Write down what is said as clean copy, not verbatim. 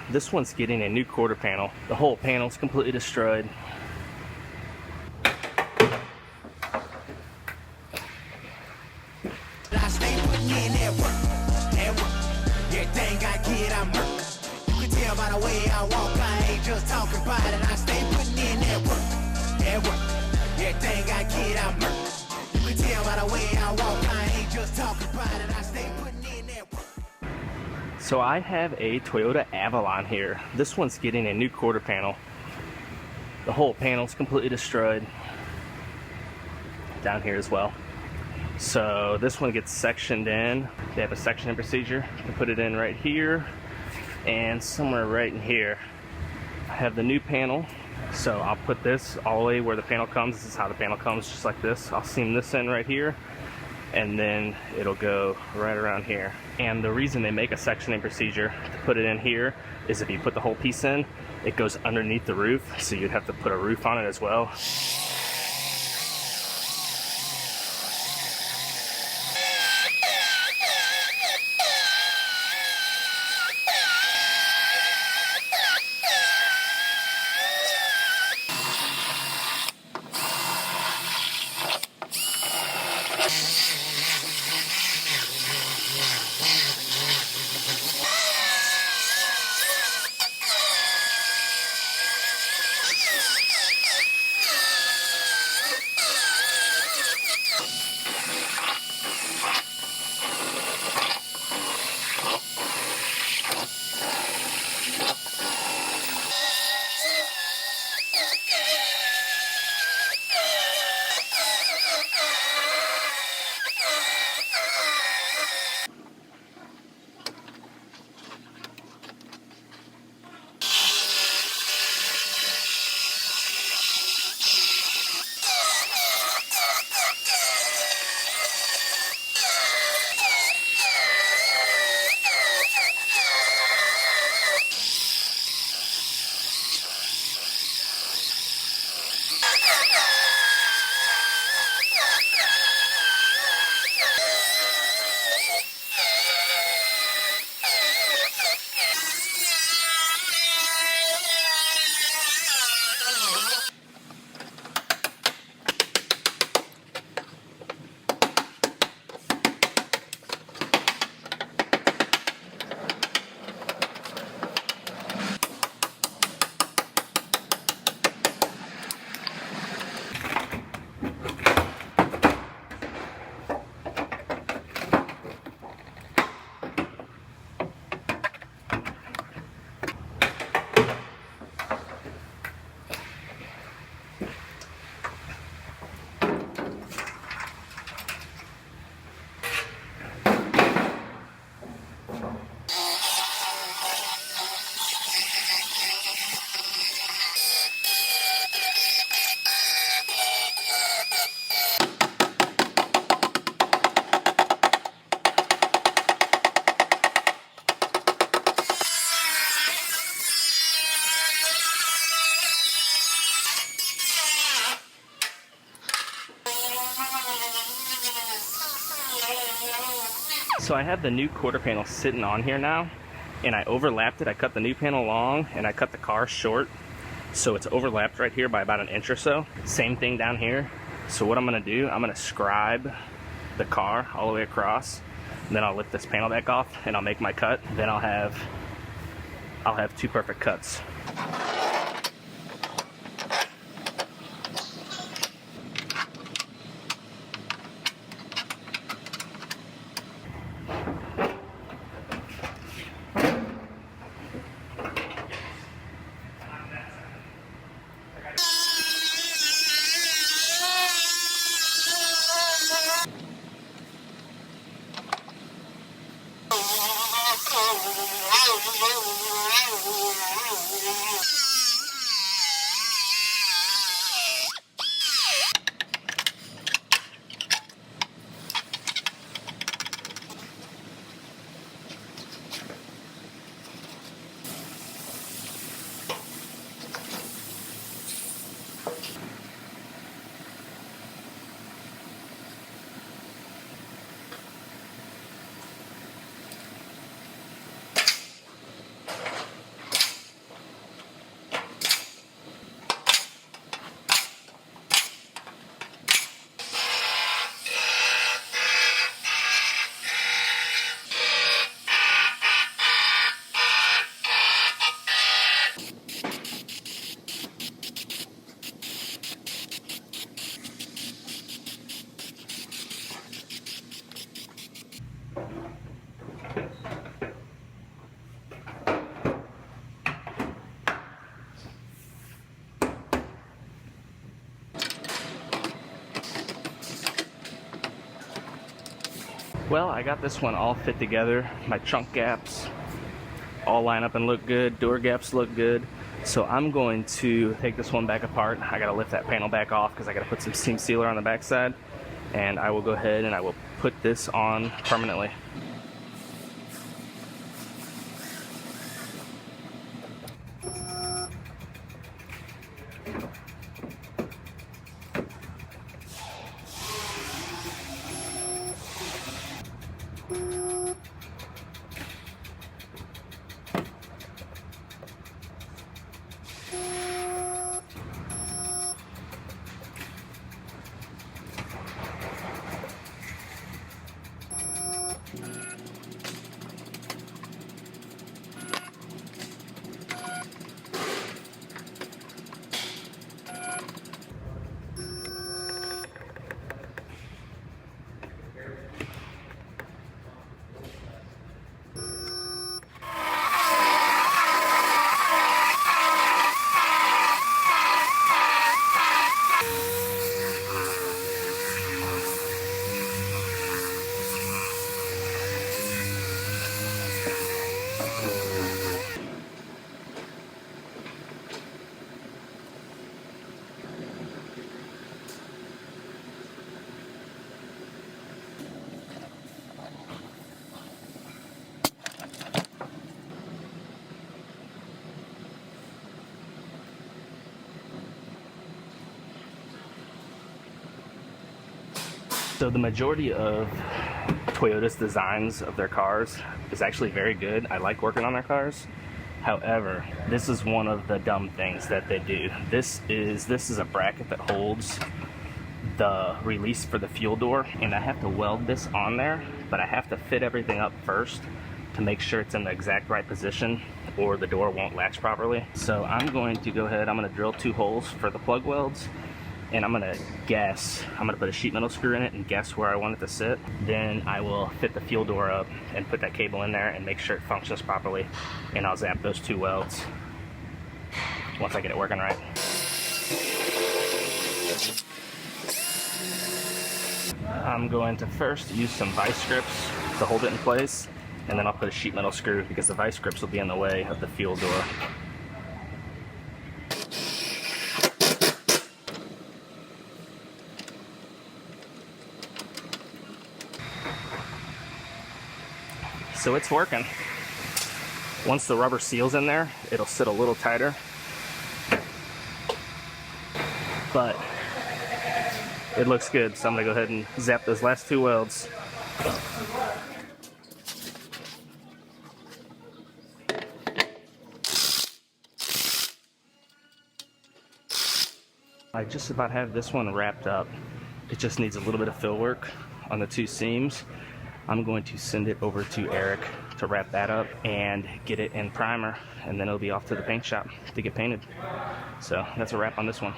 This one's getting a new quarter panel. The whole panel's completely destroyed. I stay putting in that work. Everything I get, I'm work. You can tell by the way I walk, I ain't just talking about it. I stay putting in that work. Everything I get, I'm work. You can tell by the way I walk, I ain't just talking about it. I stay putting in that work. So I have a Toyota Avalon here. This one's getting a new quarter panel. The whole panel's completely destroyed. Down here as well. So this one gets sectioned in. They have a sectioning procedure to put it in right here and somewhere right in here. I have the new panel, so I'll put this all the way where the panel comes. This is how the panel comes, just like this. I'll seam this in right here, and then it'll go right around here. And the reason they make a sectioning procedure to put it in here is if you put the whole piece in, it goes underneath the roof, so you'd have to put a roof on it as well. So I have the new quarter panel sitting on here now, and I overlapped it. I cut the new panel long and I cut the car short, so it's overlapped right here by about an inch or so. Same thing down here. So what I'm gonna do, I'm gonna scribe the car all the way across, and then I'll lift this panel back off and I'll make my cut. Then I'll have two perfect cuts. Well, I got this one all fit together. My trunk gaps all line up and look good. Door gaps look good. So I'm going to take this one back apart. I gotta lift that panel back off because I gotta put some seam sealer on the backside. And I will go ahead and I will put this on permanently. So the majority of Toyota's designs of their cars is actually very good. I like working on their cars. However, this is one of the dumb things that they do. This is a bracket that holds the release for the fuel door, and I have to weld this on there, but I have to fit everything up first to make sure it's in the exact right position or the door won't latch properly. So I'm going to go ahead, I'm going to drill 2 holes for the plug welds, and I'm going to put a sheet metal screw in it and guess where I want it to sit. Then I will fit the fuel door up and put that cable in there and make sure it functions properly, and I'll zap those 2 welds once I get it working right. I'm going to first use some vice grips to hold it in place, and then I'll put a sheet metal screw because the vice grips will be in the way of the fuel door. So it's working. Once the rubber seals in there, it'll sit a little tighter. But it looks good, so I'm gonna go ahead and zap those last 2 welds. I just about have this one wrapped up. It just needs a little bit of fill work on the 2 seams. I'm going to send it over to Eric to wrap that up and get it in primer, and then it'll be off to the paint shop to get painted. So that's a wrap on this one.